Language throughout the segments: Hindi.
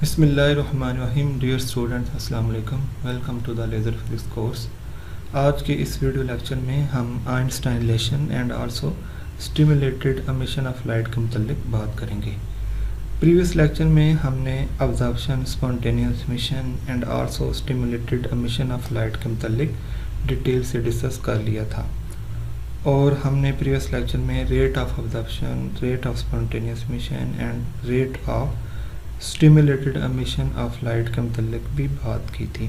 बिस्मिल्लाहिर्रहमानिर्रहीम। डियर स्टूडेंट्स, अस्सलाम वालेकुम। Welcome to the laser physics course. आज के इस वीडियो लेक्चर में हम Einstein relation and also stimulated emission of light के मुतल्लिक बात करेंगे। प्रीवियस लेक्चर में हमने absorption, spontaneous emission and also stimulated emission of light के मुतल्लिक डिटेल से डिस्कस कर लिया था और हमने प्रीवियस लेक्चर में rate of absorption, rate of spontaneous emission and rate of stimulated emission of light के मुतल्लिक भी बात की थी।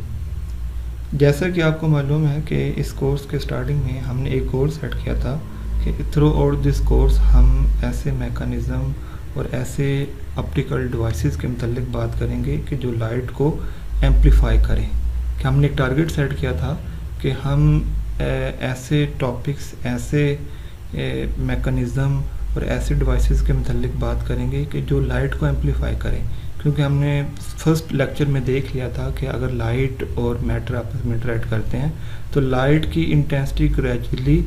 जैसा कि आपको मालूम है कि इस कोर्स के स्टार्टिंग में हमने एक गोल सेट किया था कि थ्रू आउट दिस कोर्स हम ऐसे मैकेनिज़्म और ऐसे ऑप्टिकल डिवाइसेस के मुतल्लिक बात करेंगे कि जो लाइट को एम्पलीफाई करें। कि हमने एक टारगेट सेट किया था कि हम ऐसे टॉपिक्स, ऐसे मैकेनिज़्म और ऐसे डिवाइसेस के मुतल्लिक बात करेंगे कि जो लाइट को एम्पलीफाई करें। क्योंकि हमने फर्स्ट लेक्चर में देख लिया था कि अगर लाइट और मैटर आपस में इंटरेक्ट करते हैं तो लाइट की इंटेंसिटी ग्रेजुअली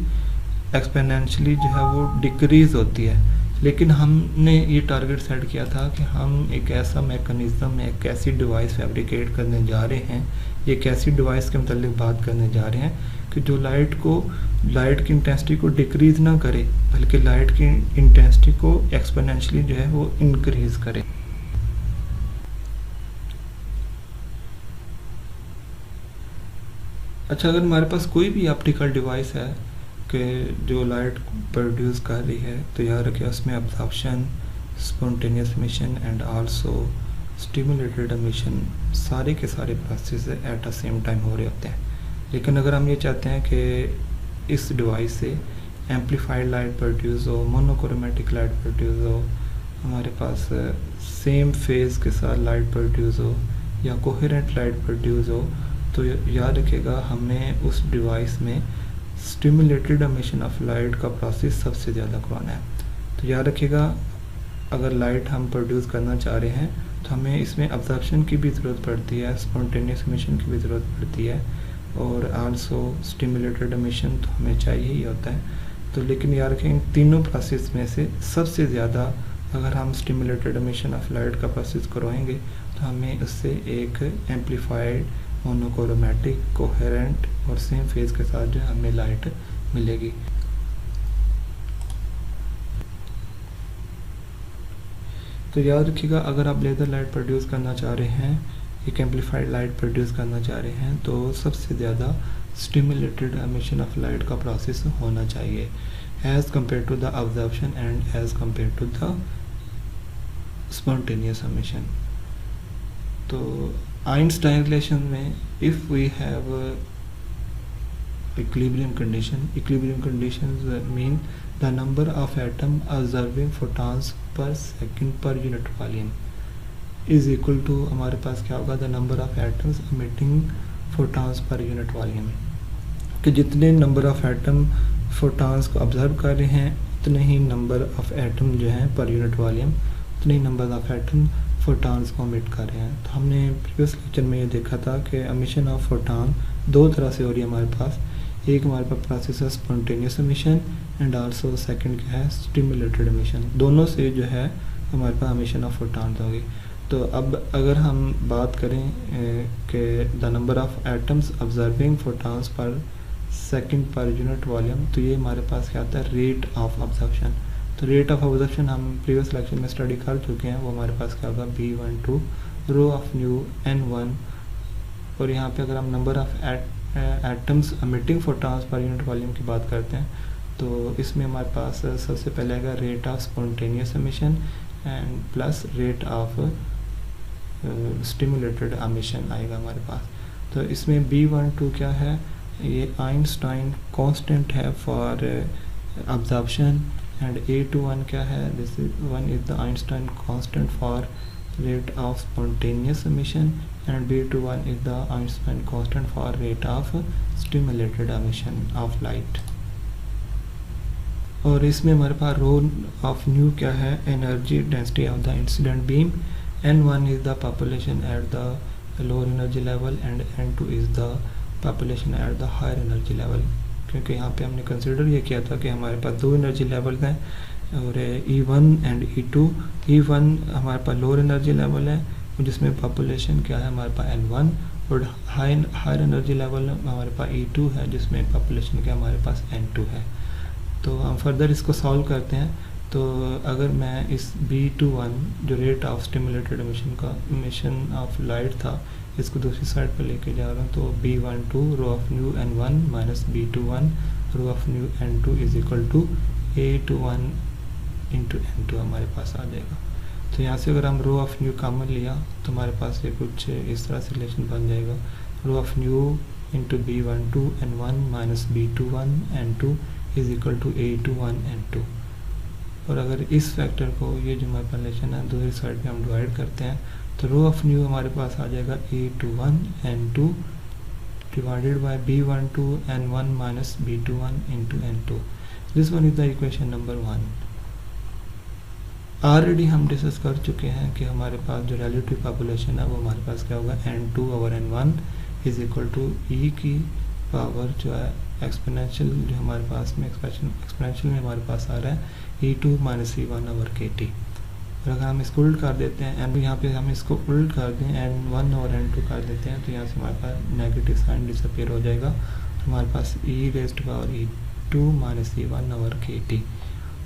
एक्सपोनेंशियली जो है वो डिक्रीज़ होती है। लेकिन हमने ये टारगेट सेट किया था कि हम एक ऐसा मैकेनिज़्म, एक ऐसी डिवाइस फैब्रिकेट करने जा रहे हैं, एक ऐसी डिवाइस के मुतल्लिक बात करने जा रहे हैं कि जो लाइट की इंटेंसिटी को डिक्रीज़ ना करे बल्कि लाइट की इंटेंसिटी को एक्सपोनेंशियली जो है वो इंक्रीज़ करे। अच्छा, अगर हमारे पास कोई भी ऑप्टिकल डिवाइस है कि जो लाइट प्रोड्यूस कर रही है तो याद रखिए उसमें absorption, spontaneous emission and also stimulated emission सारे के सारे process at the same time हो रहे होते हैं। लेकिन अगर हम ये चाहते हैं कि इस डिवाइस से एम्पलीफाइड लाइट प्रोड्यूस हो, मोनोक्रोमेटिक लाइट प्रोड्यूस हो, हमारे पास सेम फेज के साथ लाइट प्रोड्यूस हो या कोहेरेंट लाइट प्रोड्यूस हो, तो याद रखिएगा हमें उस डिवाइस में स्टिमुलेटेड एमिशन ऑफ लाइट का प्रोसेस सबसे ज़्यादा करवाना है। तो याद रखिएगा अगर लाइट हम प्रोड्यूस करना चाह रहे हैं तो हमें इसमें अब्जॉर्प्शन की भी ज़रूरत पड़ती है, स्पॉन्टेनियस एमिशन की भी ज़रूरत पड़ती है और आल्सो स्टिमुलेटेड एमिशन तो हमें चाहिए ही होता है। तो लेकिन याद रखें इन तीनों प्रोसेस में से सबसे ज़्यादा अगर हम स्टिमुलेटेड एमिशन ऑफ लाइट का प्रोसेस करवाएंगे तो हमें उससे एक एम्पलीफाइड, मोनोक्रोमैटिक, कोहेरेंट और सेम फेज के साथ जो हमें लाइट मिलेगी। तो याद रखिएगा अगर आप लेज़र लाइट प्रोड्यूस करना चाह रहे हैं, एक एम्पलीफाइड लाइट प्रोड्यूस करना चाह रहे हैं तो सबसे ज़्यादा स्टिमुलेटेड एमिशन ऑफ लाइट का प्रोसेस होना चाहिए as compare to the absorption and as compare to the spontaneous emission. तो आइंस्टाइन रिलेशन में if we have equilibrium conditions mean the number of atom absorbing photons per second per unit volume is equal to हमारे पास क्या होगा, the number of atoms emitting photons per unit volume। कि जितने नंबर ऑफ एटम फोटॉन्स को ऑब्जर्व कर रहे हैं उतने ही नंबर ऑफ एटम जो हैं पर यूनिट वॉल्यूम, उतने ही नंबर ऑफ एटम फोटॉन्स को एमिट कर रहे हैं। तो हमने प्रीवियस लेक्चर में ये देखा था कि एमिशन ऑफ फोटॉन दो तरह से हो रही है हमारे पास। एक हमारे पास प्रोसेस है spontaneous emission and also second क्या है, स्टिमुलेटेड एमिशन। दोनों से जो है हमारे पास एमिशन ऑफ फोटॉन्स होगी। तो अब अगर हम बात करें कि the number of atoms observing photons per second per unit volume, तो ये हमारे पास क्या आता है, रेट ऑफ ऑब्जर्प्शन। तो रेट ऑफ ऑब्जर्प्शन हम प्रीवियस लेक्चर में स्टडी कर चुके हैं, वो हमारे पास क्या होगा, B12 rho of nu N1। और यहाँ पे अगर हम number of atoms emitting photons per unit volume की बात करते हैं तो इसमें हमारे पास सबसे पहले आएगा rate of spontaneous emission and plus rate of stimulated emission आएगा हमारे पास। तो इसमें B12 क्या है, ये आइंस्टाइन कांस्टेंट है फॉर अब्जॉर्प्शन एंड A21 क्या है, this one is the Einstein constant for rate of spontaneous emission and B21 is the Einstein constant for rate of stimulated emission of light। और इसमें हमारे पास रो ऑफ न्यू क्या है, energy density of the incident beam. N1 is the population at the lower energy level and N2 is the population at the higher energy level। क्योंकि यहाँ पे हमने कंसिडर ये किया था कि हमारे पास दो एनर्जी लेवल हैं और E1 एंड E2। E1 हमारे पास लोअर एनर्जी लेवल है जिसमें पॉपुलेशन क्या है हमारे पास N1 और हायर एनर्जी लेवल हमारे पास E2 है जिसमें पॉपुलेशन क्या हमारे पास N2 है। तो हम फर्दर इसको सॉल्व करते हैं। तो अगर मैं इस B21 जो rate of stimulated emission of light था इसको दूसरी साइड पर लेके जा रहा हूँ, तो B12 rho of nu N1 minus B21 rho of nu N2 is equal to A21 into N2 हमारे पास आ जाएगा। तो यहाँ से अगर हम रो ऑफ न्यू कॉमन लिया तो हमारे पास ये कुछ इस तरह से रिलेशन बन जाएगा, rho of nu into B12 N1 minus B21 N2 is equal to A21 N2। और अगर इस फैक्टर को ये जो हमारे पास रिलेशन है दूसरी साइड पे हम डिवाइड करते हैं तो रो ऑफ न्यू हमारे पास आ जाएगा A21 N2 divided by B12 N1 minus B21 into N2। This one is the equation number 1। Already हम डिस्कस कर चुके हैं कि हमारे पास जो रिलेटिव पॉपुलेशन है वो हमारे पास क्या होगा N2 over N1 is equal to E की पावर जो है एक्सपोनेंशियल जो हमारे पास में एक्सपोनेंशियल में हमारे पास आ रहा है E2 minus E1 over KT। और अगर हम इसको उल्ट कर देते हैं एंड यहाँ पे हम इसको उल्ट कर दें N1 और N2 कर देते हैं तो यहाँ से हमारे पास नेगेटिव साइन डिसअपीयर हो जाएगा। तो हमारे पास E raised to power E2 minus E1 over KT।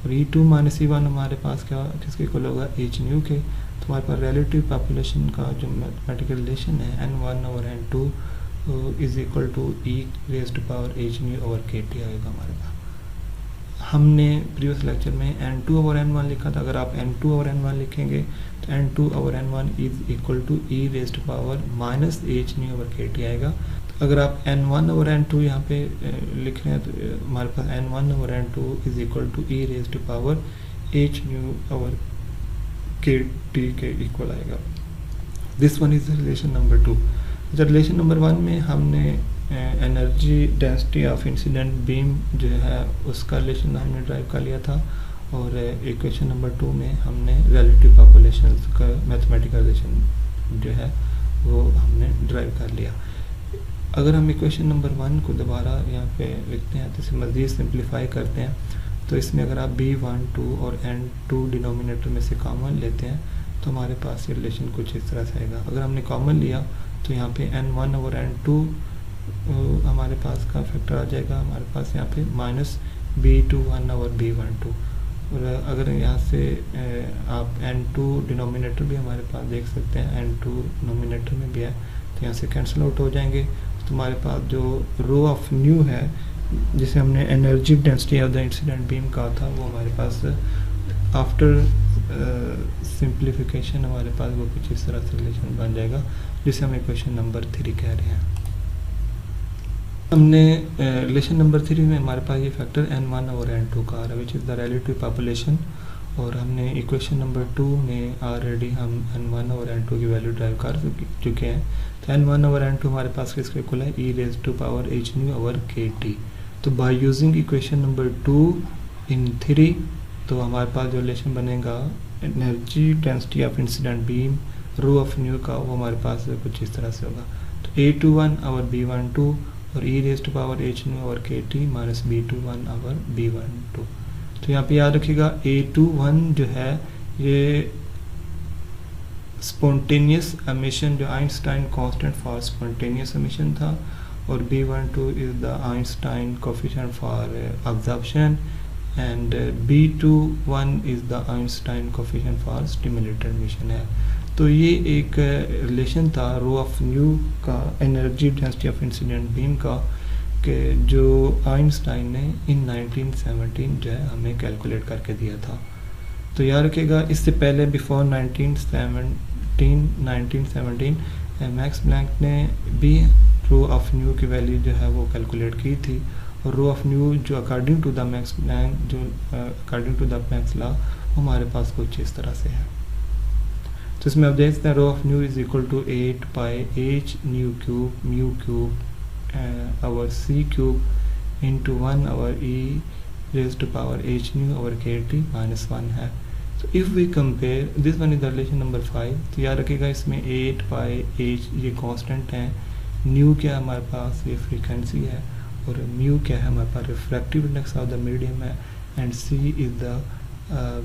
और E2 माइनस E1 हमारे पास क्या किसके इक्वल होगा H न्यू के। तो हमारे पास रिलेटिव पॉपुलेशन का जो मैथमेटिकल रिलेशन है N1 over N2 is equal to E raised to power H nu over KT आएगा हमारे पास। हमने प्रीवियस लेक्चर में N2 ओवर N1 लिखा था, अगर आप N2 ओवर N1 लिखेंगे तो N2 over N1 is equal to E raised to power minus H nu over KT आएगा। तो अगर आप N1 ओवर N2 यहाँ पे लिख रहे हैं तो हमारे पास N1 over N2 is equal to E raised to power H nu over KT के इक्वल आएगा। This one is relation number 2। अच्छा, रिलेशन नंबर 1 में हमने energy density of incident beam जो है उसका रिलेशन हमने ड्राइव कर लिया था, और इक्वेशन नंबर 2 में हमने रिलेटिव पॉपुलेशन का मैथमेटिकल रिलेशन जो है वो हमने ड्राइव कर लिया। अगर हम इक्वेशन नंबर 1 को दोबारा यहाँ पे लिखते हैं तो इसे मज़ीद सिंप्लीफाई करते हैं तो इसमें अगर आप B12 और N2 डिनोमिनेटर में से कॉमन लेते हैं तो हमारे पास ये रिलेशन कुछ इस तरह से आएगा। अगर हमने कॉमन लिया तो यहाँ पे N1 ओवर N2 हमारे पास का फैक्टर आ जाएगा, हमारे पास यहाँ पे माइनस B21 ओवर B12। और अगर यहाँ से आप N2 डिनोमिनेटर भी हमारे पास देख सकते हैं, N2 डिनोमिनेटर में भी है तो यहाँ से कैंसिल आउट हो जाएंगे। तो हमारे पास जो रो ऑफ न्यू है जिसे हमने energy density of the incident beam कहा था वो हमारे पास आफ्टर सिंप्लीफिकेशन हमारे पास वो कुछ इस तरह से रिलेशन बन जाएगा जिसे हम इक्वेशन नंबर 3 कह रहे हैं। हमने रिलेशन नंबर 3 में हमारे पास ये फैक्टर N1 ओवर N2 का आ रहा है which is the relative population, और हमने इक्वेशन नंबर 2 में ऑलरेडी हम N1 ओवर N2 की वैल्यू ड्राइव कर चुके हैं। तो N1 ओवर N2 हमारे पास किसके इक्वल है E raised to power H nu over KT। तो by using equation number 2 in 3 तो हमारे पास जो रिलेशन बनेगा energy density of incident beam rho of nu का वो हमारे पास कुछ इस तरह से होगा। तो A21 ओवर B12 और E raised to power H nu over KT minus B21 over B12। तो यहाँ पे याद रखिएगा A21 जो है ये स्पॉन्टेनियस एमिशन जो Einstein constant for spontaneous emission था, और B12 is the Einstein coefficient for absorption and B21 is the Einstein coefficient for stimulated emission है। तो ये एक रिलेशन था रो ऑफ न्यू का energy density of incident beam का कि जो आइंस्टाइन ने इन 1917 जो है हमें कैलकुलेट करके दिया था। तो याद रखिएगा इससे पहले बिफोर 1917 मैक्स प्लैंक ने भी रो ऑफ न्यू की वैल्यू जो है वो कैलकुलेट की थी, और रो ऑफ न्यू जो according to the Max Planck जो according to the Planck's law हमारे पास कुछ इस तरह से है। तो इसमें आप देखते हैं rho of nu is equal to 8 pi H nu cube mu cube our C cube into 1 our E raised to power H nu over KT minus 1 है। So if we compare this one is the relation number 5, तो याद रखिएगा इसमें 8 पाई H ये कांस्टेंट है, न्यू क्या हमारे पास ये फ्रीक्वेंसी है, और म्यू क्या है हमारे पास refractive index of the medium है, and C is the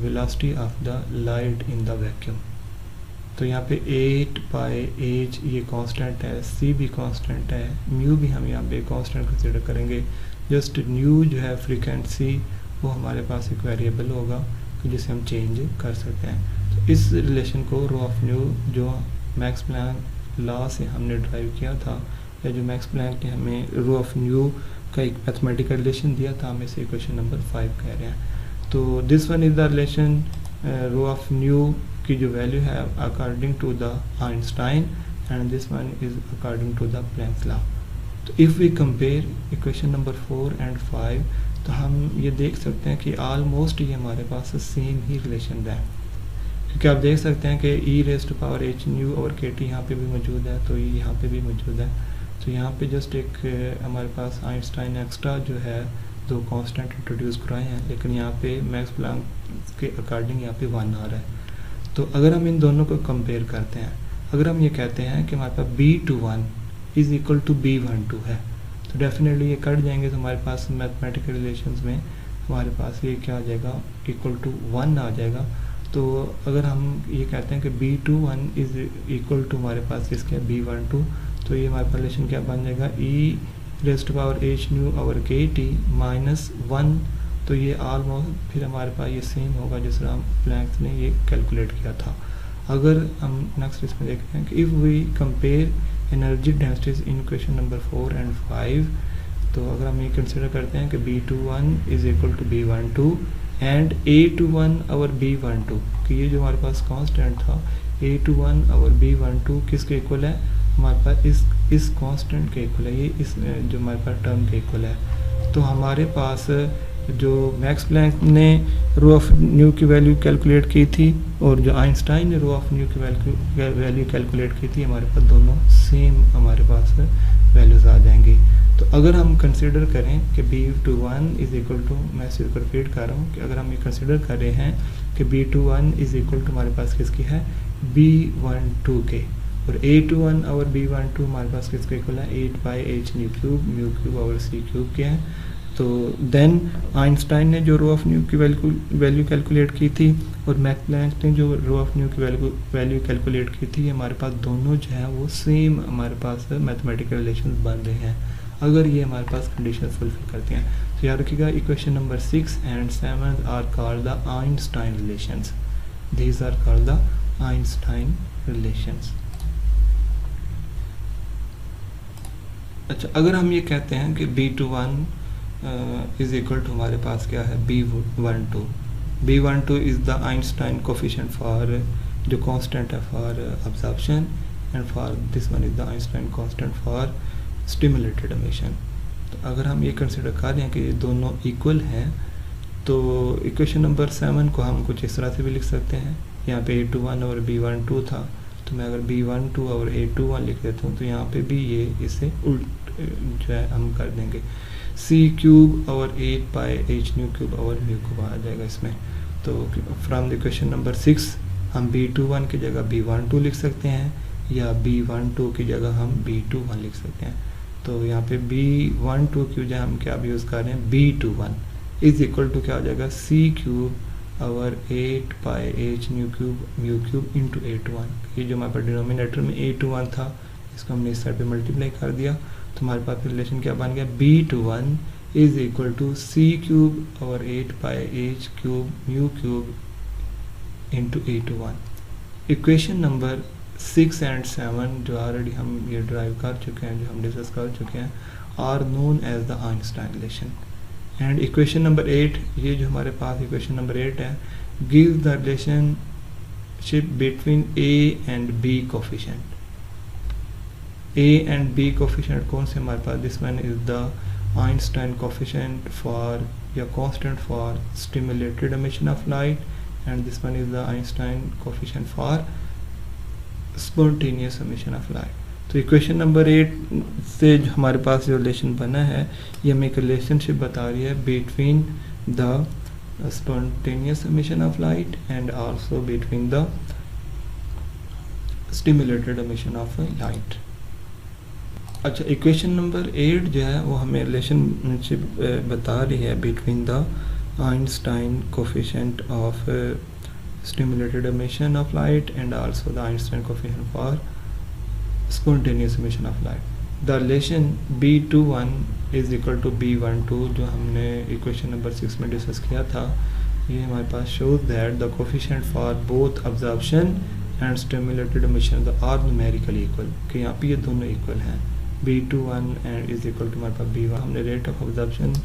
velocity of the light in the vacuum. तो यहाँ पे 8 बाई एच ये कांस्टेंट है, सी भी कांस्टेंट है, म्यू भी हम यहाँ पे कांस्टेंट कंसिडर करेंगे। जस्ट न्यू जो है फ्रीक्वेंसी वो हमारे पास एक वेरिएबल होगा कि जिसे हम चेंज कर सकते हैं। तो इस रिलेशन को रो ऑफ न्यू जो मैक्स प्लैंक लॉ से हमने ड्राइव किया था, या जो मैक्स प्लैंक ने हमें रो ऑफ न्यू का एक मैथमेटिकल रिलेशन दिया था, हम इसे इक्वेशन नंबर 5 कह रहे हैं। तो this one is the relation rho of nu की जो वैल्यू है according to the Einstein, and this one is according to the Planck's law. तो if we compare equation number 4 and 5, तो हम ये देख सकते हैं कि ऑलमोस्ट ये हमारे पास सेम ही रिलेशन है, क्योंकि आप देख सकते हैं कि E raise to power H nu और के टी यहाँ पे भी मौजूद है, तो ये यहाँ पे भी मौजूद है। तो यहाँ पे जस्ट एक हमारे पास आइंस्टाइन एक्स्ट्रा जो है दो कांस्टेंट इंट्रोड्यूस कराए हैं, लेकिन यहाँ पे मैक्स प्लैंक के अकॉर्डिंग यहाँ पे 1 आ रहा है। तो अगर हम इन दोनों को कंपेयर करते हैं, अगर हम ये कहते हैं कि हमारे पास B21 is equal to B12 है, तो डेफिनेटली ये कट जाएंगे, तो हमारे पास मैथमेटिकल रिलेशंस में हमारे पास ये क्या आ जाएगा, इक्वल टू 1 आ जाएगा। तो अगर हम ये कहते हैं कि B21 इज़ इक्वल टू हमारे पास इसके B12, तो ये हमारे पास रिलेशन क्या बन जाएगा, E raise to power H nu over K T minus 1। तो ये ऑलमोस्ट फिर हमारे पास ये सेम होगा जिस तरह प्लैंक्स ने ये कैलकुलेट किया था। अगर हम नेक्स्ट इसमें देखते हैं कि if we compare energy densities in question number 4 and 5, तो अगर हम ये कंसिडर करते हैं कि B21 is equal to B12 and A21 और B12, कि ये जो हमारे पास कांस्टेंट था A21 और B12 किसके इक्वल है, हमारे पास इस कांस्टेंट के इक्वल है, ये इस जो हमारे पास टर्म के इक्वल है। तो हमारे पास जो मैक्स प्लैंक ने रो ऑफ न्यू की वैल्यू कैलकुलेट की थी और जो आइंस्टाइन ने रो ऑफ न्यू की वैल्यू कैलकुलेट की थी, हमारे पास दोनों सेम हमारे पास वैल्यूज़ आ जाएंगी। तो अगर हम कंसिडर करें कि B21 इज़ इक्वल टू, मैं सिर्फ रिपीट कर रहा हूँ कि अगर हम ये कंसिडर कर रहे हैं कि B21 इज़ इक्वल टू हमारे पास किसकी है, B12 के, और A21 और B12 हमारे पास किसके इक्वल है, 8 by H new cube mu cube और सी क्यूब के हैं। तो देन आइंस्टाइन ने जो रो ऑफ न्यू की वैल्यू कैलकुलेट की थी और मैक्स प्लैंक ने जो रो ऑफ न्यू की वैल्यू कैलकुलेट की थी, हमारे पास दोनों जो है वो सेम हमारे पास मैथमेटिकल रिलेशन बन रहे हैं अगर ये हमारे पास कंडीशन फुलफिल करते हैं। तो याद रखिएगा equation number 6 and 7 are called the Einstein relations, these are called the Einstein relations. अच्छा, अगर हम ये कहते हैं कि B21 इज इक्वल टू हमारे पास क्या है, B12 is the Einstein coefficient for जो कांस्टेंट है for absorption, and for this one is the Einstein constant for stimulated emission. तो अगर हम ये कंसिडर कर रहे हैं कि ये दोनों इक्वल हैं, तो इक्वेशन नंबर 7 को हम कुछ इस तरह से भी लिख सकते हैं। यहाँ पे A21 और B12 था, तो मैं अगर B12 और A21 लिख देता हूँ, तो यहाँ पे भी ये इसे उल्ट जो है हम कर देंगे, C क्यूब और 8 बाई एच न्यू क्यूब और म्यू क्यूब आ जाएगा इसमें। तो फ्रॉम द क्वेश्चन नंबर 6 हम B21 की जगह B12 लिख सकते हैं, या B12 की जगह हम B21 लिख सकते हैं। तो यहाँ पे B12 की वजह हम क्या यूज़ कर रहे हैं, B21 इज इक्वल टू क्या हो जाएगा, C क्यूब और 8 by H new cube mu cube into A21। ये जो हमारे पास डिनोमिनेटर में A21 था, इसको हमने इस साइड पे मल्टीप्लाई कर दिया, तो हमारे पास रिलेशन क्या बन गया, B21 is equal to C cube और 8 by H cube mu cube into A21। Equation number 6 and 7 जो ऑलरेडी हम ये ड्राइव कर चुके हैं, जो हम डिस्कस कर चुके हैं, are known as the Einstein relation. And equation number 8, ये जो हमारे पास इक्वेशन नंबर 8 है, give the relationship between A and B coefficient. A and B coefficient कौन से हमारे पास, this one is the Einstein coefficient for या constant for stimulated emission of light, and this one is the Einstein coefficient for spontaneous emission of light. तो इक्वेशन नंबर 8 से जो हमारे पास जो रिलेशन बना है, ये हमें एक रिलेशनशिप बता रही है between the spontaneous emission of light and also between the stimulated emission of light. अच्छा, इक्वेशन नंबर 8 जो है वो हमें रिलेशनशिप बता रही है between the Einstein coefficient of stimulated emission of light and also the Einstein coefficient for spontaneous emission of light. The relation B21 is equal to B12 जो हमने इक्वेशन नंबर 6 में डिस्कस किया था, ये हमारे पास shows that the coefficient for both absorption and stimulated emission are numerically equal, कि यहाँ पे ये दोनों इक्वल हैं. B21 and is equal to हमारे पास B1. हमने rate of absorption,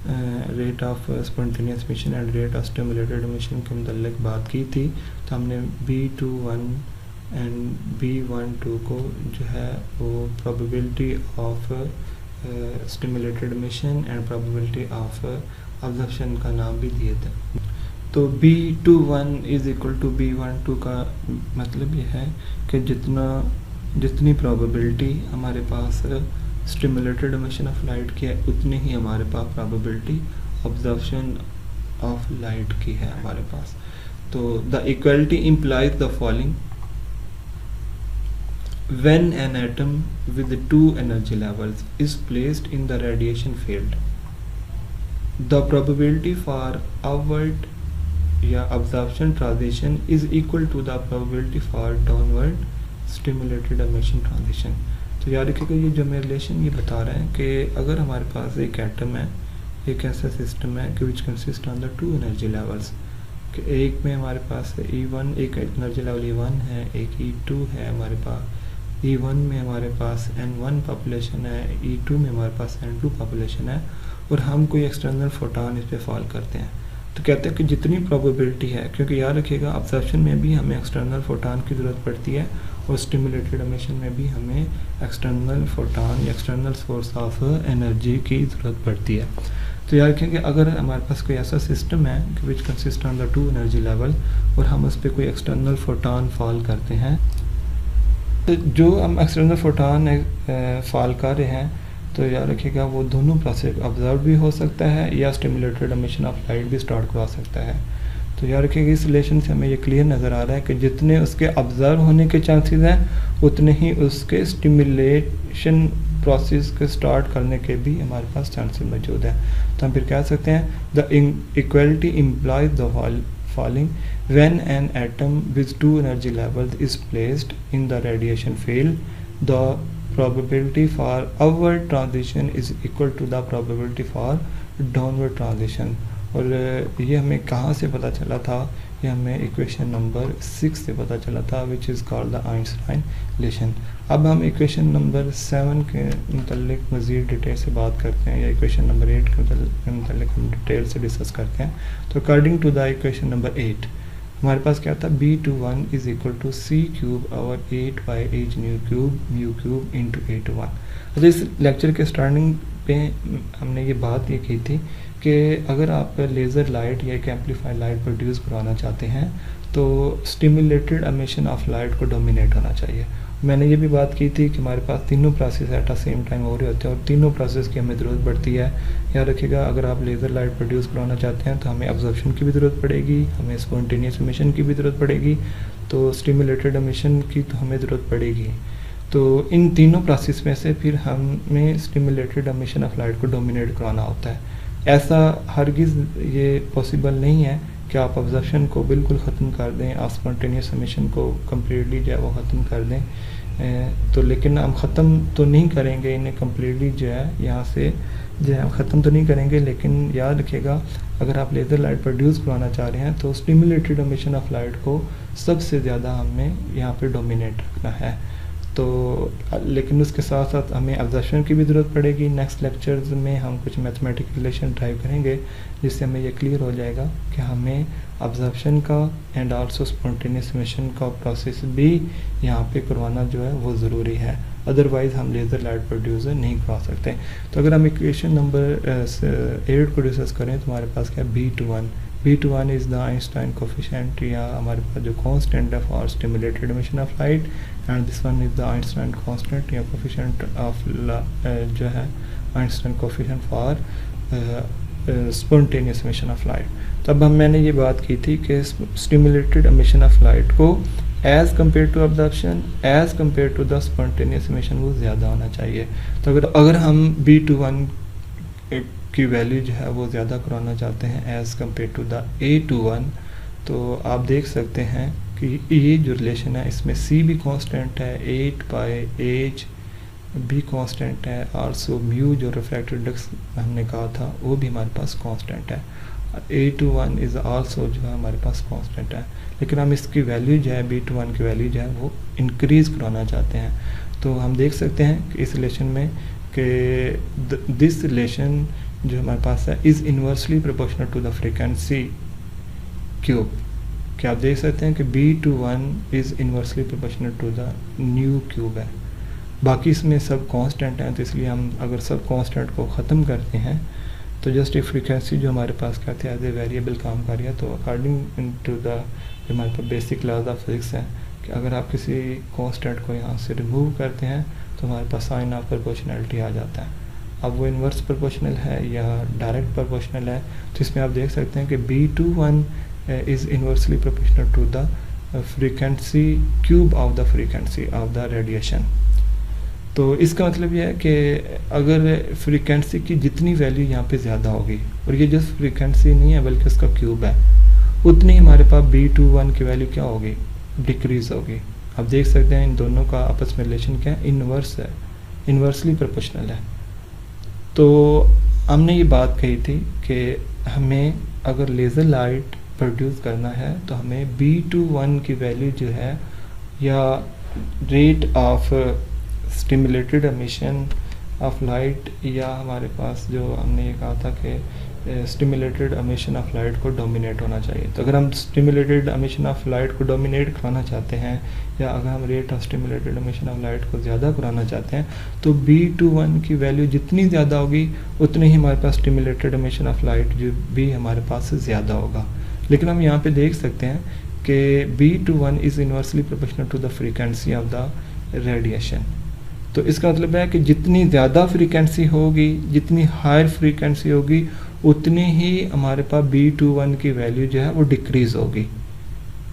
rate of spontaneous emission and rate of stimulated emission के मतलब बात की थी. तो हमने B21 एंड B12 को जो है वो probability of stimulated emission and probability of absorption का नाम भी दिए थे. तो B21 is equal to B12 का मतलब ये है कि जितनी प्रोबेबिलिटी हमारे पास स्टिमुलेटेड एमिशन ऑफ लाइट की है उतनी ही हमारे पास प्रोबेबिलिटी ऑब्जर्प्शन ऑफ लाइट की है हमारे पास. तो the equality implies the following: when an atom with two energy levels is placed in the radiation field, the probability for upward या absorption transition is equal to the probability for downward stimulated emission transition. तो याद रखिएगा ये जो मैं रिलेशन ये बता रहे हैं कि अगर हमारे पास एक एटम है, एक ऐसा सिस्टम है कि which consist on the two energy levels, कि एक में हमारे पास E1 एक एनर्जी लेवल E1 है, एक E2 है हमारे पास. E1 में हमारे पास N1 पॉपुलेशन है, E2 में हमारे पास N2 पॉपुलेशन है, और हम कोई एक्सटर्नल फोटॉन इस पर फॉल करते हैं. तो कहते हैं कि जितनी प्रोबेबिलिटी है, क्योंकि याद रखिएगा अब्जॉर्प्शन में भी हमें एक्सटर्नल फोटॉन की ज़रूरत पड़ती है और स्टिमुलेटेड एमिशन में भी हमें एक्सटर्नल फोटॉन या एक्सटर्नल सोर्स ऑफ एनर्जी की ज़रूरत पड़ती है. तो याद रखें कि अगर हमारे पास कोई ऐसा सिस्टम है कि which consist on the two energy level और हम उस पर कोई एक्सटर्नल फोटॉन फॉल करते हैं, तो जो हम एक्सटर्नल फोटॉन फॉल कर रहे हैं तो याद रखिएगा वो दोनों प्रोसेस ऑब्जर्व भी हो सकता है या स्टिमुलेटेड एमिशन ऑफ लाइट भी स्टार्ट करवा सकता है. तो याद रखिएगा इस रिलेशन से हमें ये क्लियर नज़र आ रहा है कि जितने उसके ऑब्जर्व होने के चांसेस हैं उतने ही उसके स्टिमुलेशन प्रोसेस के स्टार्ट करने के भी हमारे पास चांसेस मौजूद हैं. तो हम फिर कह सकते हैं the equality implies the following: when an atom with two energy levels is placed in the radiation field, the probability for upward transition is equal to the probability for downward transition. और ये हमें कहाँ से पता चला था? ये हमें इक्वेशन नंबर 6 से पता चला था, विच is called the Einstein relation. अब हम इक्वेशन नंबर 7 के मतलब मज़ीद डिटेल से बात करते हैं, या इक्वेशन नंबर 8 के मतलब हम डिटेल से डिस्कस करते हैं. तो according to the equation number 8 हमारे पास क्या था? B21 is equal to C cube और 8/8 म्यू क्यूब इंटू 8/1. तो इस लेक्चर के स्टार्टिंग पे हमने ये बात ये की थी कि अगर आप लेज़र लाइट या एक एम्पलीफाइड लाइट प्रोड्यूस करवाना चाहते हैं तो स्टिमुलेटेड एमिशन ऑफ लाइट को डोमिनेट होना चाहिए. मैंने ये भी बात की थी कि हमारे पास तीनों process at the same time हो रहे होते हैं और तीनों प्रोसेस की हमें ज़रूरत पड़ती है. याद रखिएगा अगर आप लेज़र लाइट प्रोड्यूस करवाना चाहते हैं तो हमें अब्जॉर्प्शन की भी ज़रूरत पड़ेगी, हमें स्पॉन्टेनियस एमिशन की भी ज़रूरत पड़ेगी, तो स्टिमुलेटेड एमिशन की तो हमें ज़रूरत पड़ेगी. तो इन तीनों प्रोसेस में से फिर हमें स्टिमुलेटेड एमिशन ऑफ लाइट को डोमिनेट कराना होता है. ऐसा हरगिज़ ये पॉसिबल नहीं है कि आप अब्जॉर्प्शन को बिल्कुल ख़त्म कर दें, आप स्पॉन्टेनियस एमिशन को कम्प्लीटली जो है वो ख़त्म कर दें. तो लेकिन हम ख़त्म तो नहीं करेंगे इन्हें कम्प्लीटली, जो है यहाँ से जो है हम ख़त्म तो नहीं करेंगे, लेकिन याद रखिएगा अगर आप लेज़र लाइट प्रोड्यूस करवाना चाह रहे हैं तो स्टिमुलेटेड एमिशन ऑफ लाइट को सबसे ज़्यादा हमें यहाँ पे डोमिनेट रखना है. तो लेकिन उसके साथ साथ हमें अब्जॉर्प्शन की भी ज़रूरत पड़ेगी. नेक्स्ट लेक्चर्स में हम कुछ मैथमेटिकल रिलेशन ड्राइव करेंगे जिससे हमें ये क्लियर हो जाएगा कि हमें अब्जॉर्प्शन का एंड आल्सो स्पॉन्टेनियस एमिशन का प्रोसेस भी यहाँ पे करवाना जो है वो ज़रूरी है, अदरवाइज़ हम लेज़र लाइट प्रोड्यूसर नहीं करवा सकते. तो अगर हम इक्वेशन नंबर 8 को डिस्कस करें तो हमारे पास क्या B21 is the Einstein coefficient, या हमारे पास जो कांस्टेंट है for stimulated emission of light, and this one is the Einstein constant या कोफिशिएंट ऑफ जो है Einstein coefficient for spontaneous emission of light. तब मैंने ये बात की थी कि स्टिमुलेटेड एमिशन ऑफ लाइट को as compare to absorption as compare to the spontaneous emission वो ज़्यादा होना चाहिए. तो अगर हम B21 की वैल्यू जो है वो ज़्यादा कराना चाहते हैं as compare to the A21, तो आप देख सकते हैं कि ये जो रिलेशन है इसमें c भी कांस्टेंट है, 8 बाय एज भी कांस्टेंट है, आल्सो म्यू जो रिफ्रैक्टिव इंडेक्स हमने कहा था वो भी हमारे पास कांस्टेंट है, a21 इज़ आल्सो जो है हमारे पास कांस्टेंट है। लेकिन हम इसकी वैल्यू जो है b21 की वैल्यू जो है वो इंक्रीज़ कराना चाहते हैं। तो हम देख सकते हैं कि इस रिलेशन में कि दिस रिलेशन जो हमारे पास है is inversely proportional to the frequency cube. क्या आप देख सकते हैं कि b21 is inversely proportional to the nu cube है। बाकी इसमें सब कांस्टेंट हैं, तो इसलिए हम अगर सब कांस्टेंट को ख़त्म करते हैं तो जस्ट एक फ्रीक्वेंसी जो हमारे पास क्या थी एज ए वेरिएबल काम कर रही है। तो अकॉर्डिंग टू द जो हमारे पास बेसिक लॉज ऑफ फिजिक्स है कि अगर आप किसी कांस्टेंट को यहाँ से रिमूव करते हैं तो हमारे पास साइन ऑफ प्रोपोर्शनैलिटी आ जाता है। अब वो इन्वर्स प्रोपोर्शनल है या डायरेक्ट प्रोपोर्शनल है, तो इसमें आप देख सकते हैं कि b21 is inversely proportional to the frequency cube of the frequency of the radiation. तो इसका मतलब यह है कि अगर फ्रीक्वेंसी की जितनी वैल्यू यहाँ पे ज़्यादा होगी, और ये जस्ट फ्रीक्वेंसी नहीं है बल्कि उसका क्यूब है, उतनी हमारे पास b21 की वैल्यू क्या होगी, डिक्रीज़ होगी। आप देख सकते हैं इन दोनों का आपस में रिलेशन क्या है, इन्वर्स है, इन्वर्सली प्रोपोर्शनल है। तो हमने ये बात कही थी कि हमें अगर लेज़र लाइट प्रोड्यूस करना है तो हमें b21 की वैल्यू जो है या rate of stimulated emission of light, या हमारे पास जो हमने ये कहा था कि स्टिमुलेटेड एमिशन ऑफ लाइट को डोमिनेट होना चाहिए। तो अगर हम स्टिमुलेटेड एमिशन ऑफ लाइट को डोमिनेट कराना चाहते हैं या अगर हम rate of stimulated emission of light को ज़्यादा कराना चाहते हैं तो b21 की वैल्यू जितनी ज़्यादा होगी उतनी ही हमारे पास स्टिमुलेटेड एमिशन ऑफ लाइट जो भी हमारे पास ज़्यादा होगा। लेकिन हम यहाँ पे देख सकते हैं कि b21 is inversely proportional to the frequency of the radiation. तो इसका मतलब है कि जितनी ज़्यादा फ्रीक्वेंसी होगी, जितनी हायर फ्रीक्वेंसी होगी, उतनी ही हमारे पास b21 की वैल्यू जो है वो डिक्रीज़ होगी।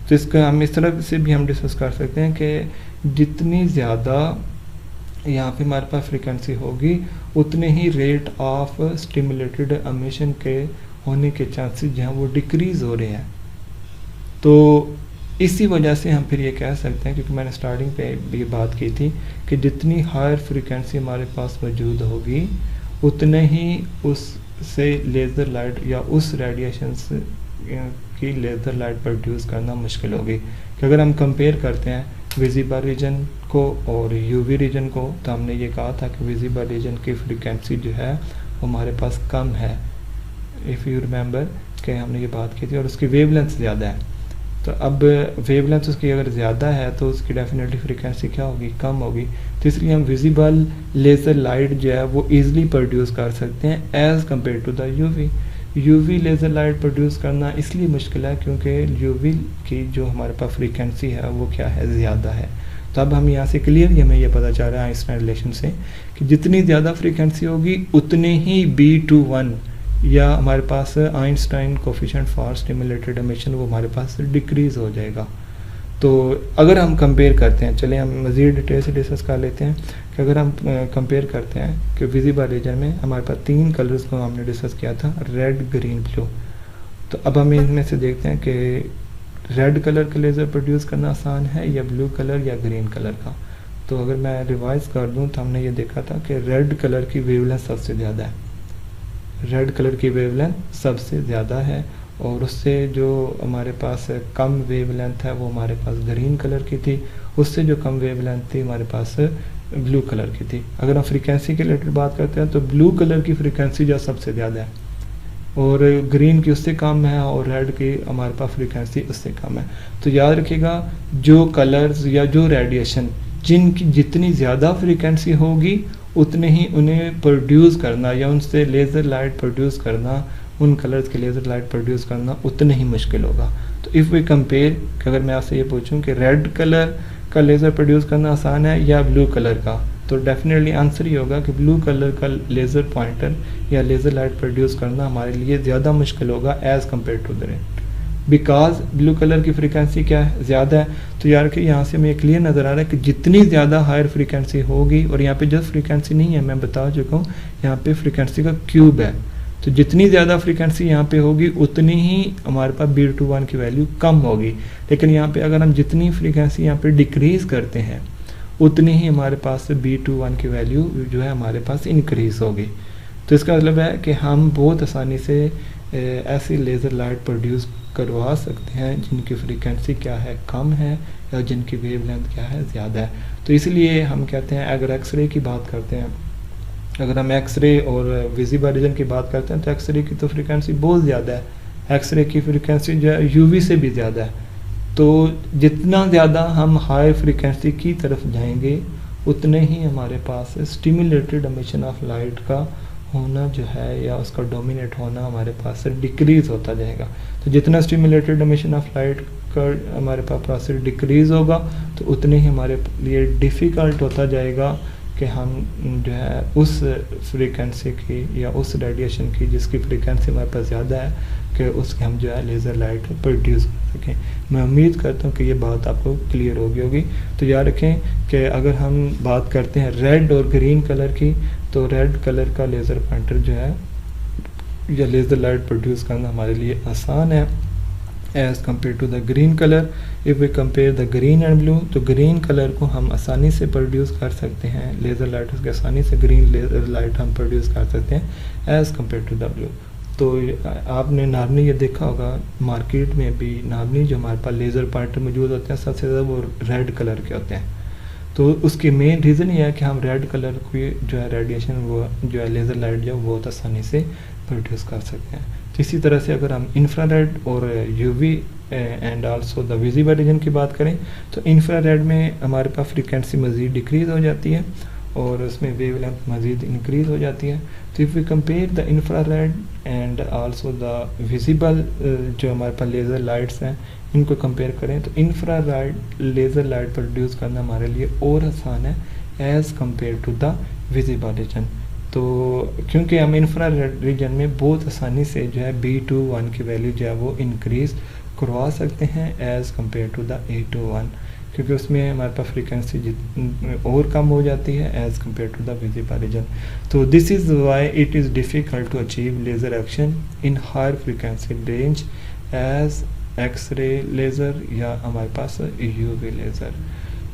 तो इसका हम इस तरह से भी हम डिस्कस कर सकते हैं कि जितनी ज़्यादा यहाँ पे हमारे पास फ्रीक्वेंसी होगी उतने ही रेट ऑफ स्टिमुलेटेड एमिशन के होने के चांसेस जो हैं वो डिक्रीज़ हो रहे हैं। तो इसी वजह से हम फिर ये कह सकते हैं, क्योंकि मैंने स्टार्टिंग पे भी बात की थी कि जितनी हायर फ्रीक्वेंसी हमारे पास मौजूद होगी उतने ही उससे लेज़र लाइट या उस रेडिएशन की लेज़र लाइट प्रोड्यूस करना मुश्किल होगी। कि अगर हम कंपेयर करते हैं विजिबल रीजन को और यूवी रीजन को, तो हमने ये कहा था कि विजिबल रीजन की फ्रीक्वेंसी जो है वो हमारे पास कम है, इफ़ यू रिमेंबर कि हमने ये बात की थी, और उसकी वेवलेंथ ज़्यादा है। तो अब वेवलेंथ उसकी अगर ज़्यादा है तो उसकी डेफिनेटली फ्रीक्वेंसी क्या होगी, कम होगी। तो इसलिए हम विजिबल लेज़र लाइट जो है वो ईज़िली प्रोड्यूस कर सकते हैं as compare to the UV laser light produce करना इसलिए मुश्किल है क्योंकि यूवी की जो हमारे पास फ्रीक्वेंसी है वो क्या है, ज़्यादा है। तो अब हम यहाँ से क्लियरली हमें ये पता चल रहा है आइंस्टाइन रिलेशन से कि जितनी ज़्यादा फ्रीक्वेंसी होगी उतने ही b21 या हमारे पास Einstein coefficient for stimulated emission वो हमारे पास डिक्रीज़ हो जाएगा। तो अगर हम कंपेयर करते हैं, चलिए हम मज़ीद डिटेल से डिस्कस कर लेते हैं कि अगर हम कंपेयर करते हैं कि विजिबल रीजन में हमारे पास 3 कलर्स को हमने डिस्कस किया था, रेड, ग्रीन, ब्लू। तो अब हम इनमें से देखते हैं कि रेड कलर का लेज़र प्रोड्यूस करना आसान है या ब्लू कलर या ग्रीन कलर का। तो अगर मैं रिवाइज कर दूं तो हमने ये देखा था कि रेड कलर की वेवलेंथ सबसे ज़्यादा है, रेड कलर की वेवलेंथ सबसे ज़्यादा है, और उससे जो हमारे पास कम वेवलेंथ है वो हमारे पास ग्रीन कलर की थी, उससे जो कम वेवलेंथ थी हमारे पास ब्लू कलर की थी। अगर हम फ्रीक्वेंसी के रिलेटेड बात करते हैं तो ब्लू कलर की फ्रीक्वेंसी जो सबसे ज़्यादा है और ग्रीन की उससे कम है, और रेड की हमारे पास फ्रीक्वेंसी उससे कम है। तो याद रखिएगा जो कलर्स या जो रेडिएशन जिनकी जितनी ज़्यादा फ्रीक्वेंसी होगी उतने ही उन्हें प्रोड्यूस करना या उनसे लेज़र लाइट प्रोड्यूस करना, उन कलर्स के लेज़र लाइट प्रोड्यूस करना उतना ही मुश्किल होगा। तो इफ़ वी कंपेयर, अगर मैं आपसे ये पूछूं कि रेड कलर का लेज़र प्रोड्यूस करना आसान है या ब्लू कलर का, तो डेफिनेटली आंसर ही होगा कि ब्लू कलर का लेज़र पॉइंटर या लेज़र लाइट प्रोड्यूस करना हमारे लिए ज़्यादा मुश्किल होगा as compare to the red, because blue colour की फ्रीक्वेंसी क्या है, ज़्यादा है। तो यार कि यहाँ से हमें क्लियर नज़र आ रहा है कि जितनी ज़्यादा हायर फ्रीक्वेंसी होगी, और यहाँ पे जस्ट फ्रीक्वेंसी नहीं है, मैं बता चुका हूँ, यहाँ पे फ्रीक्वेंसी का क्यूब है, तो जितनी ज़्यादा फ्रीक्वेंसी यहाँ पे होगी उतनी ही हमारे पास B21 की वैल्यू कम होगी। लेकिन यहाँ पे अगर हम जितनी फ्रीक्वेंसी यहाँ पे डिक्रीज़ करते हैं उतनी ही हमारे पास B21 की वैल्यू जो है हमारे पास इंक्रीज़ होगी। तो इसका मतलब है कि हम बहुत आसानी से ऐसी लेज़र लाइट प्रोड्यूस करवा सकते हैं जिनकी फ्रीक्वेंसी क्या है, कम है, या जिनकी वेवलेंथ क्या है, ज़्यादा है। तो इसलिए हम कहते हैं अगर एक्सरे की बात करते हैं, अगर हम एक्सरे और विजिबल रीजन की बात करते हैं तो एक्सरे की तो फ्रीक्वेंसी बहुत ज़्यादा है, एक्सरे की फ्रीक्वेंसी जो है यूवी से भी ज़्यादा है। तो जितना ज़्यादा हम हाई फ्रीक्वेंसी की तरफ जाएंगे उतने ही हमारे पास स्टिमुलेटेड एमिशन ऑफ लाइट का होना जो है या उसका डोमिनेट होना हमारे पास डिक्रीज़ होता जाएगा। तो जितना स्टिमुलेटेड एमिशन ऑफ लाइट का हमारे पास प्रोसेस डिक्रीज़ होगा तो उतने ही हमारे लिए डिफ़िकल्ट होता जाएगा कि हम जो है उस फ्रीक्वेंसी की या उस रेडिएशन की जिसकी फ्रीक्वेंसी हमारे पास ज़्यादा है कि उसकी हम जो है लेज़र लाइट प्रोड्यूस कर सकें। मैं उम्मीद करता हूँ कि ये बात आपको क्लियर होगी। तो याद रखें कि अगर हम बात करते हैं रेड और ग्रीन कलर की, तो रेड कलर का लेज़र पॉइंटर जो है या लेज़र लाइट प्रोड्यूस करना हमारे लिए आसान है as compare to the green colour. If we compare the green and blue, तो ग्रीन कलर को हम आसानी से प्रोड्यूस कर सकते हैं, लेज़र लाइट उसके आसानी से ग्रीन लेज़र लाइट हम प्रोड्यूस कर सकते हैं as compare to the blue. तो आपने नॉर्मली ये देखा होगा मार्केट में भी नॉर्मली जो हमारे पास लेज़र पॉइंटर मौजूद होते हैं सबसे ज़्यादा वो रेड कलर के होते हैं। तो उसकी मेन रीज़न ये है कि हम रेड कलर की जो है रेडिएशन वो जो है लेज़र लाइट जो बहुत आसानी से प्रोड्यूस कर सकते हैं। तो इसी तरह से अगर हम इंफ्रारेड और UV and also the visible reason की बात करें तो इंफ्रारेड में हमारे पास फ्रीक्वेंसी मज़ीद डिक्रीज़ हो जाती है और उसमें वेवलेंथ मज़ीद इंक्रीज़ हो जाती है। तो if we compare the infrared and also the visible जो हमारे पास लेज़र लाइट्स हैं इनको कंपेयर करें तो इंफ्रारेड लेज़र लाइट प्रोड्यूस करना हमारे लिए और आसान है as compare to the visible region. तो क्योंकि हम इंफ्रारेड रीजन में बहुत आसानी से जो है B21 की वैल्यू जो है वो इंक्रीज़ करवा सकते हैं as compare to the A21, क्योंकि उसमें हमारे पास फ्रीक्वेंसी और कम हो जाती है as compare to the visible region. तो this is why it is difficult to achieve laser action in higher frequency range as X-ray laser या हमारे पास यूवी लेज़र।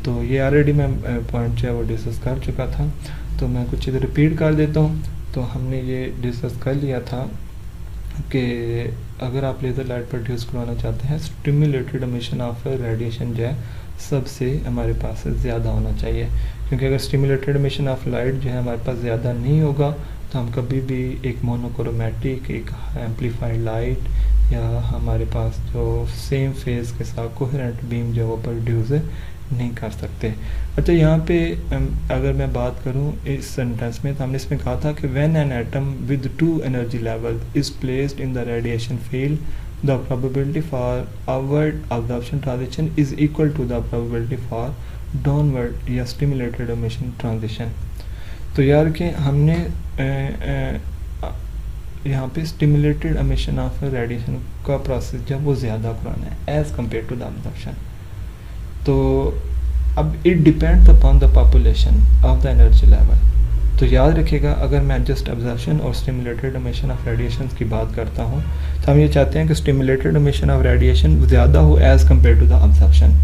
तो ये ऑलरेडी मैं पॉइंट जो है वो डिस्कस कर चुका था, तो मैं कुछ चीज़ें रिपीट कर देता हूँ। तो हमने ये डिस्कस कर लिया था कि अगर आप लेज़र लाइट प्रोड्यूस करवाना चाहते हैं स्टिमुलेटेड एमिशन ऑफ रेडिएशन जो है सबसे हमारे पास ज़्यादा होना चाहिए, क्योंकि अगर स्टिमुलेटेड एमिशन ऑफ लाइट जो है हमारे पास ज़्यादा नहीं होगा तो हम कभी भी एक मोनोक्रोमैटिक एक एम्पलीफाइड लाइट या हमारे पास जो सेम फेज़ के साथ कोहेरेंट बीम जो वो प्रोड्यूस नहीं कर सकते। अच्छा, यहाँ पे अगर मैं बात करूँ इस सेंटेंस में तो हमने इसमें कहा था कि when an atom with two energy level is placed in the radiation field the probability for upward absorption transition is equal to the probability for downward या स्टिमुलेटेड एमिशन ट्रांजिशन। तो यार कि हमने यहाँ पे स्टिमुलेटेड एमिशन ऑफ रेडिएशन का प्रोसेस जब वो ज़्यादा कराना है as compare to the absorption. तो अब it depends upon the population of the energy level. तो याद रखिएगा अगर मैं जस्ट अब्जॉर्प्शन और स्टिमुलेटेड एमिशन ऑफ रेडिएशन की बात करता हूँ तो हम ये चाहते हैं कि स्टिमुलेटेड एमिशन ऑफ रेडिएशन ज़्यादा हो as compare to the absorption.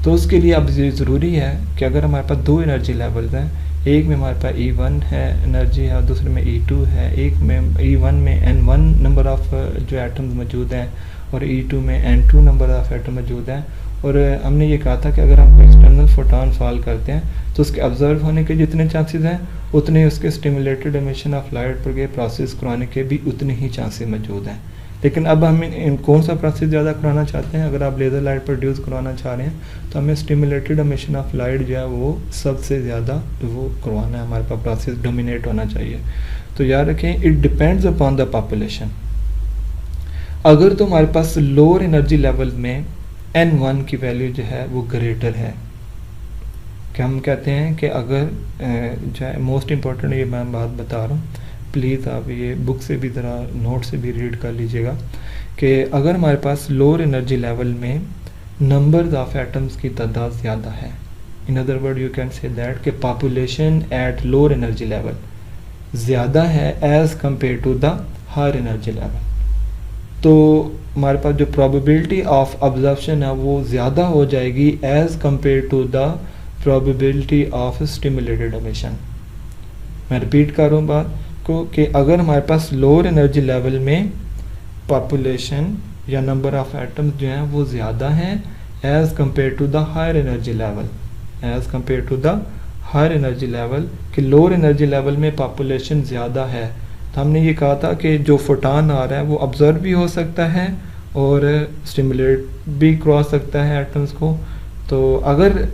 तो उसके लिए अब ये ज़रूरी है कि अगर हमारे पास दो एनर्जी लेवल्स हैं, एक में हमारे पास E1 है एनर्जी है और दूसरे में E2 है, एक में E1 में N1 नंबर ऑफ जो एटम्स मौजूद हैं और E2 में N2 नंबर ऑफ एटम मौजूद हैं। और हमने ये कहा था कि अगर हम एक्सटर्नल फोटॉन फॉल करते हैं तो उसके ऑब्जर्व होने के जितने चांसेस हैं उतने उसके स्टिमुलेटेड एमिशन ऑफ लाइट पर के प्रोसेस कराने के भी उतने ही चांसेस मौजूद हैं। लेकिन अब हम कौन सा प्रोसेस ज़्यादा कराना चाहते हैं? अगर आप लेज़र लाइट प्रोड्यूस करवाना चाह रहे हैं तो हमें स्टिमुलेटेड एमिशन ऑफ लाइट जो है वो सबसे ज़्यादा वो करवाना है, हमारे पास प्रोसेस डोमिनेट होना चाहिए। तो याद रखें it depends upon the population. अगर तो हमारे पास लोअर एनर्जी लेवल में N1 की वैल्यू जो है वो ग्रेटर है, कि हम कहते हैं कि अगर जो है मोस्ट इम्पॉर्टेंट ये मैं बात बता रहा हूँ, प्लीज़ आप ये बुक से भी ज़रा नोट से भी रीड कर लीजिएगा कि अगर हमारे पास लोअर एनर्जी लेवल में नंबर्स ऑफ एटम्स की तादाद ज़्यादा है, in other word you can say that कि population at lower energy level ज़्यादा है as compare to the higher energy level, तो हमारे पास जो प्रोबेबिलिटी ऑफ ऑब्जर्प्शन है वो ज़्यादा हो जाएगी as compare to the probability of stimulated emission. मैं रिपीट कर रहा हूँ बात को कि अगर हमारे पास लोअर एनर्जी लेवल में पॉपुलेशन या नंबर ऑफ एटम्स जो हैं वो ज़्यादा हैं as compare to the higher energy level, as compare to the higher energy level, कि लोअर एनर्जी लेवल में पॉपुलेशन ज़्यादा है, तो हमने ये कहा था कि जो फोटान आ रहा है वो ऑब्जर्व भी हो सकता है और स्टिमुलेट भी क्रॉस सकता है एटम्स को। तो अगर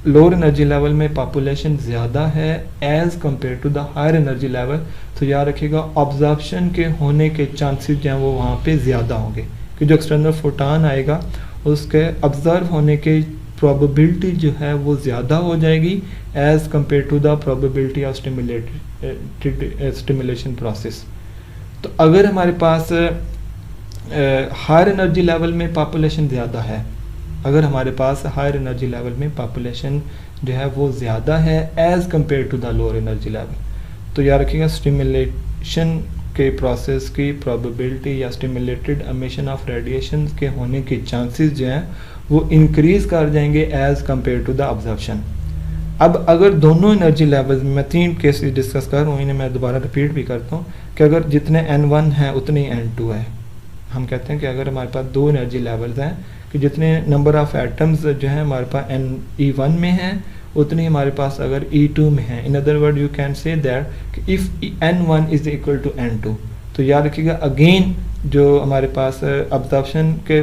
लोअर एनर्जी लेवल में पॉपुलेशन ज़्यादा है as compare to the higher energy level, तो याद रखिएगा ऑब्जर्प्शन के होने के चांसेस जो हैं वो वहाँ पे ज़्यादा होंगे, कि जो एक्सटर्नल फोटान आएगा उसके ऑब्जर्व होने के प्रोबेबिलिटी जो है वो ज़्यादा हो जाएगी as compare to the probability of stimulation process. तो अगर हमारे पास हायर एनर्जी लेवल में पॉपुलेशन ज़्यादा है, अगर हमारे पास हायर एनर्जी लेवल में पॉपुलेशन जो है वो ज़्यादा है as compare to the lower energy level, तो याद रखिएगा स्टिमुलेशन के प्रोसेस की प्रोबेबिलिटी या स्टिमुलेटेड एमिशन ऑफ रेडिएशन के होने के चांसेस जो हैं वो इंक्रीज़ कर जाएंगे as compare to the absorption. अब अगर दोनों एनर्जी लेवल्स में, मैं 3 केसेस डिस्कस कर रहा हूँ, इन्हें मैं दोबारा रिपीट भी करता हूँ कि अगर जितने N1 हैं उतने ही N2 है। हम कहते हैं कि अगर हमारे पास 2 एनर्जी लेवल्स हैं कि जितने नंबर ऑफ एटम्स जो है हमारे पास E1 में हैं उतनी हमारे पास अगर E2 में है, in other word you can say that if N1 is equal to N2, तो याद रखिएगा अगेन जो हमारे पास अब्जॉर्प्शन के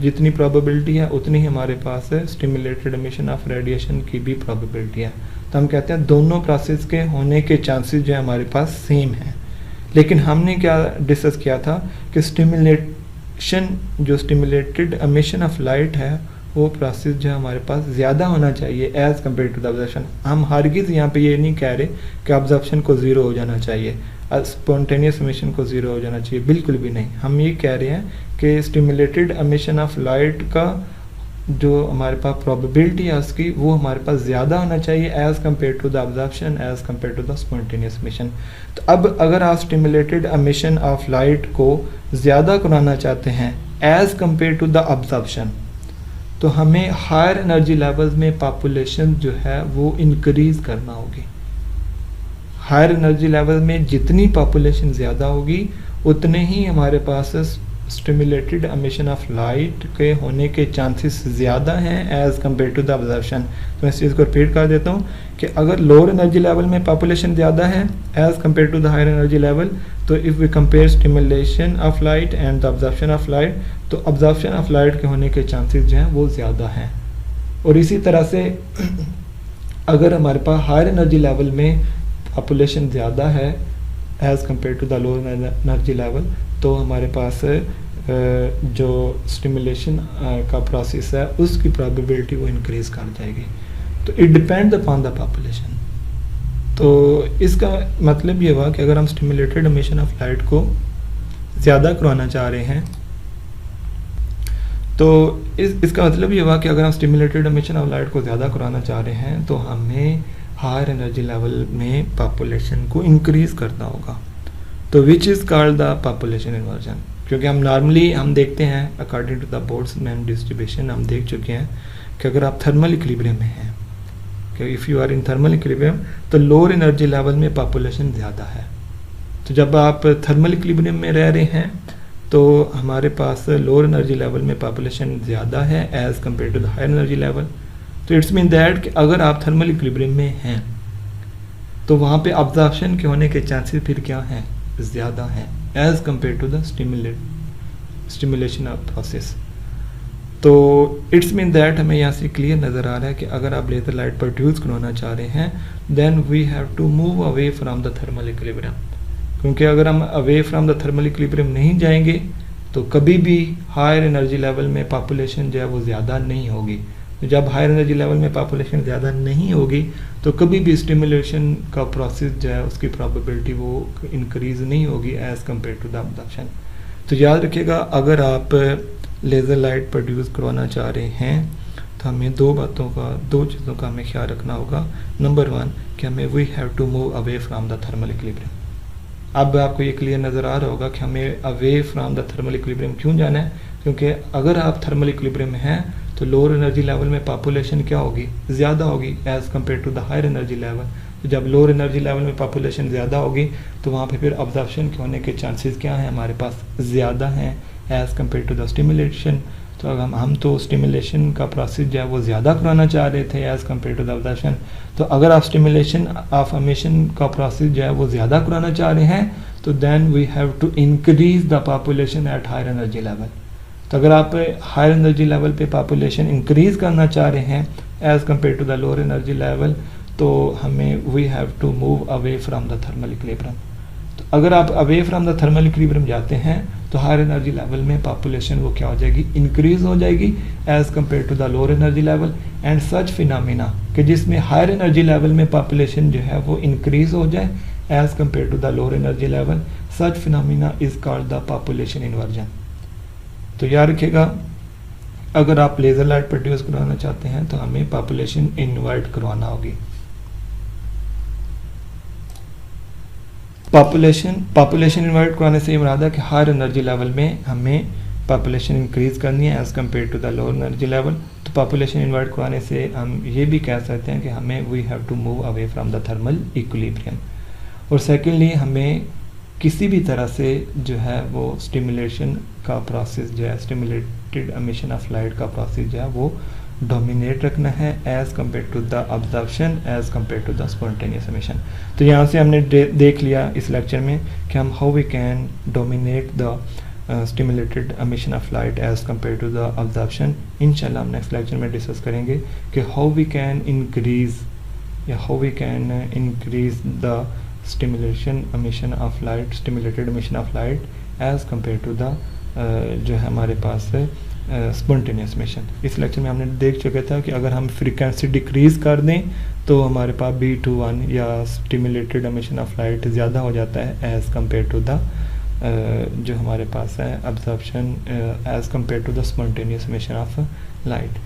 जितनी प्रोबेबिलिटी है उतनी ही हमारे पास स्टिमुलेटेड एमिशन ऑफ रेडिएशन की भी प्रोबेबिलिटी है। तो हम कहते हैं दोनों प्रोसेस के होने के चांसेस जो है हमारे पास सेम हैं। लेकिन हमने क्या डिस्कस किया था कि जो स्टिमुलेटेड एमिशन ऑफ लाइट है वो प्रोसेस जो है हमारे पास ज़्यादा होना चाहिए as compare to the absorption. हम हरगिज़ यहाँ पे ये नहीं कह रहे कि ऑब्जर्प्शन को ज़ीरो हो जाना चाहिए, स्पॉन्टेनियस एमिशन को ज़ीरो हो जाना चाहिए, बिल्कुल भी नहीं। हम ये कह रहे हैं कि स्टिमुलेटेड एमिशन ऑफ लाइट का जो हमारे पास प्रोबेबिलिटी है उसकी वो हमारे पास ज़्यादा होना चाहिए as compare to the absorption, as compare to the spontaneous emission. तो अब अगर आप स्टिमुलेटेड एमिशन ऑफ लाइट को ज़्यादा कराना चाहते हैं as compare to the absorption, तो हमें हायर एनर्जी लेवल्स में पॉपुलेशन जो है वो इंक्रीज़ करना होगी। हायर एनर्जी लेवल में जितनी पॉपुलेशन ज़्यादा होगी उतने ही हमारे पास स्टिमुलेटेड एमिशन ऑफ लाइट के होने के चांसेस ज़्यादा हैं as compare to the absorption. तो मैं इस चीज़ को रिपीट कर देता हूँ कि अगर लोअर एनर्जी लेवल में पॉपुलेशन ज़्यादा है as compare to the higher energy level, तो if we compare stimulation of light and the absorption of light, तो ऑब्जर्प्शन ऑफ लाइट के होने के चांसेस जो हैं वो ज़्यादा हैं। और इसी तरह से अगर हमारे पास हायर एनर्जी लेवल में पॉपुलेशन ज़्यादा है as compare to the lower energy level, तो हमारे पास जो स्टिमुलेशन का प्रोसेस है उसकी प्रोबेबिलिटी वो इंक्रीज़ कर जाएगी। तो it depend upon the population. तो इसका मतलब ये हुआ कि अगर हम स्टिमुलेटेड एमिशन ऑफ लाइट को ज़्यादा करवाना चाह रहे हैं, तो इसका मतलब ये हुआ कि अगर हम स्टिमुलेटेड एमिशन ऑफ लाइट को ज़्यादा कराना चाह रहे हैं तो हमें हायर एनर्जी लेवल में पॉपुलेशन को इंक्रीज़ करना होगा। तो which is called the population inversion, क्योंकि हम नॉर्मली हम देखते हैं according to the Boltzmann distribution हम देख चुके हैं कि अगर आप थर्मल इक्विलिब्रियम में हैं, कि if you are in thermal equilibrium, तो लोअर एनर्जी लेवल में पॉपुलेशन ज़्यादा है। तो जब आप थर्मल इक्विलिब्रियम में रह रहे हैं तो हमारे पास लोअर एनर्जी लेवल में पॉपुलेशन ज़्यादा है as compare to the higher energy level. तो इट्स मीन दैट कि अगर आप थर्मल इक्विलिब्रियम में हैं तो वहाँ पे ऑब्जर्प्शन के होने के चांसेस फिर क्या हैं, ज़्यादा हैं as compare to the stimulation of process. तो इट्स मीन दैट हमें यहाँ से क्लियर नज़र आ रहा है कि अगर आप लेज़र लाइट प्रोड्यूस करवाना चाह रहे हैं then we have to move away from the thermal equilibrium, क्योंकि अगर हम away from the thermal equilibrium नहीं जाएंगे तो कभी भी हायर एनर्जी लेवल में पॉपुलेशन जो है वो ज़्यादा नहीं होगी। जब हायर एनर्जी लेवल में पॉपुलेशन ज़्यादा नहीं होगी तो कभी भी स्टिमुलेशन का प्रोसेस जो है उसकी प्रोबेबिलिटी वो इंक्रीज़ नहीं होगी as compare to the absorption. तो याद रखिएगा अगर आप लेज़र लाइट प्रोड्यूस करवाना चाह रहे हैं तो हमें दो चीज़ों का हमें ख्याल रखना होगा। नंबर 1 कि हमें we have to move away from the thermal equilibrium, अब आपको ये क्लियर नज़र आ रहा होगा कि हमें away from the thermal equilibrium क्यों जाना है, क्योंकि अगर आप थर्मल इक्विलिब्रियम में हैं तो लोअर एनर्जी लेवल में पॉपुलेशन क्या होगी, ज़्यादा होगी as compare to the higher energy level. तो जब लोअर एनर्जी लेवल में पॉपुलेशन ज़्यादा होगी तो वहाँ पे फिर अब्जॉर्प्शन के होने के चांसेस क्या हैं, हमारे पास ज़्यादा हैं as compare to the stimulation. तो अगर हम तो स्टिमुलेशन का प्रोसेस जो है वो ज़्यादा कराना चाह रहे थे as compare to the absorption. तो अगर आप स्टिमुलेशन ऑफ एमिशन का प्रोसेस जो है वो ज़्यादा कराना चाह रहे हैं तो then we have to increase the population at higher energy level. तो अगर आप हायर एनर्जी लेवल पे पॉपुलेशन इंक्रीज़ करना चाह रहे हैं as compare to the lower energy level तो हमें we have to move away from the thermal equilibrium. तो अगर आप away from the thermal equilibrium जाते हैं तो हायर एनर्जी लेवल में पॉपुलेशन वो क्या हो जाएगी, इंक्रीज़ हो जाएगी as compare to the lower energy level. And such phenomena कि जिसमें हायर एनर्जी लेवल में पॉपुलेशन जो है वो इंक्रीज़ हो जाए as compare to the lower energy level, such phenomena is called the population inversion. तो याद रखिएगा, अगर आप लेज़र लाइट प्रोड्यूस करवाना चाहते हैं तो हमें पॉपुलेशन इन्वर्ट करवाना होगी। पॉपुलेशन इन्वर्ट करवाने से ये मुराद है कि हायर एनर्जी लेवल में हमें पॉपुलेशन इंक्रीज़ करनी है as compare to the lower energy level. तो पॉपुलेशन इन्वर्ट करवाने से हम ये भी कह सकते हैं कि हमें we have to move away from the thermal equilibrium. और सेकेंडली हमें किसी भी तरह से जो है वो स्टिमुलेशन का प्रोसेस जो है, स्टिमुलेटेड एमिशन ऑफ लाइट का प्रोसेस जो है वो डोमिनेट रखना है as compare to the absorption as compare to the spontaneous emission. तो यहाँ से हमने देख लिया इस लेक्चर में कि हम how we can dominate the stimulated emission of light as compare to the absorption. इंशाल्लाह हम नेक्स्ट लेक्चर में डिस्कस करेंगे कि how we can increase the stimulation emission of light, stimulated emission of light as compared to the जो है हमारे पास है स्पॉन्टेनियस एमिशन। इस लेक्चर में हमने देख चुका था कि अगर हम फ्रीक्वेंसी डिक्रीज़ कर दें तो हमारे पास B21 या स्टिमुलेटेड एमिशन ऑफ लाइट ज़्यादा हो जाता है एज़ कम्पेयर टू द जो हमारे पास है absorption as compare to the spontaneous emission of light.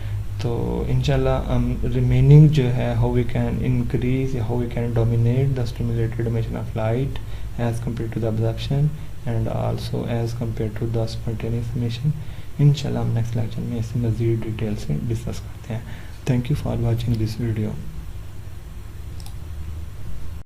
तो इंशाल्लाह हम रिमेनिंग जो है हाउ वी कैन इंक्रीज या how we can dominate the stimulated emission of light as compare to the absorption and also as compare to the spontaneous emission, इंशाल्लाह हम नेक्स्ट लेक्चर में इसे मज़ीद डिटेल से डिस्कस करते हैं। Thank you for watching this video.